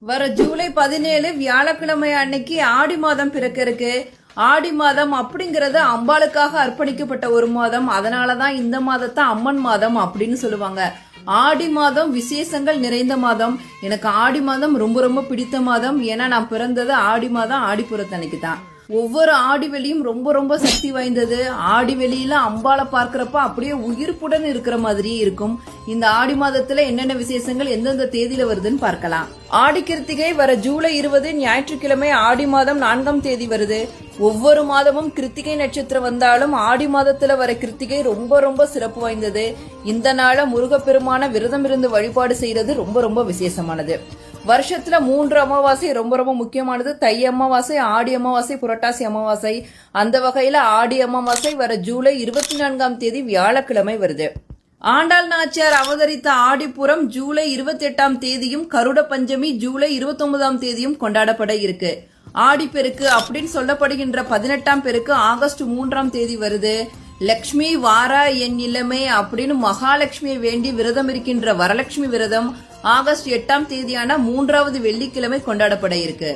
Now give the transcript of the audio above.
வர ஜூலை 17 வியாழக்கிழமை அன்னைக்கு ஆடி மாதம் பிறக்க இருக்கு. ஆடி மாதம் அப்படிங்கறது அம்பாளுக்காக அர்ப்பணிக்கப்பட்ட ஒரு மாதம். அதனாலதான் இந்த மாதத்தை அம்மன் மாதம் அப்படின்னு சொல்லுவாங்க. ஆடி மாதம் விசேஷங்கள் நிறைந்த மாதம். எனக்கு ஆடி மாதம் ரொம்ப ரொம்ப பிடித்த மாதம். ஏன்னா நான் பிறந்தது ஆடி மாதம் ஆடிப்புறத்தன்னைக்கு தான். ஒவ்வொரு ஆடி வெளியும் ரொம்ப ரொம்ப சக்தி வாய்ந்தது. ஆடி வெளியில அம்பாளை பார்க்கிறப்ப அப்படியே உயிர்ப்புடன் இருக்கிற மாதிரியே இருக்கும். இந்த ஆடி மாதத்துல என்னென்ன விசேஷங்கள் எந்தெந்த தேதியில வருதுன்னு பார்க்கலாம். ஆடி கிருத்திகை வர ஜூலை 20 ஞாயிற்றுக்கிழமை ஆடி மாதம் 4ஆம் தேதி வருது. ஒவ்வொரு மாதமும் கிருத்திகை நட்சத்திரம் வந்தாலும் ஆடி மாதத்துல வர கிருத்திகை ரொம்ப ரொம்ப சிறப்பு வாய்ந்தது. இந்த நாள முருகப்பெருமான விரதம் இருந்து வழிபாடு செய்யறது ரொம்ப ரொம்ப விசேஷமானது. வருஷத்துல 3 அமாவாசை ரொம்ப ரொம்ப முக்கியமானது. தை அமாவாசை, ஆடி அமாவாசை, புரட்டாசி அமாவாசை. அந்த வகையில ஆடி அமாவாசை வர ஜூலை 24ஆம் தேதி வியாழக்கிழமை வருது. ஆண்டாள் நாச்சியார் அவதரித்த ஆடிப்புறம் ஜூலை 28ஆம் தேதியும் கருட பஞ்சமி ஜூலை 29ஆம் தேதியும் கொண்டாடப்பட இருக்கு. ஆடிப்பெருக்கு அப்படின்னு சொல்லப்படுகின்ற 18ஆம் பெருக்கு ஆகஸ்ட் 3ஆம் தேதி வருது. லக்ஷ்மி வாரா என் இளமே அப்படின்னு மகாலட்சுமியை வேண்டி விரதம் இருக்கின்ற வரலட்சுமி விரதம் ஆகஸ்ட் 8ஆம் தேதியான 3வது வெள்ளிக்கிழமை கொண்டாடப்பட இருக்கு.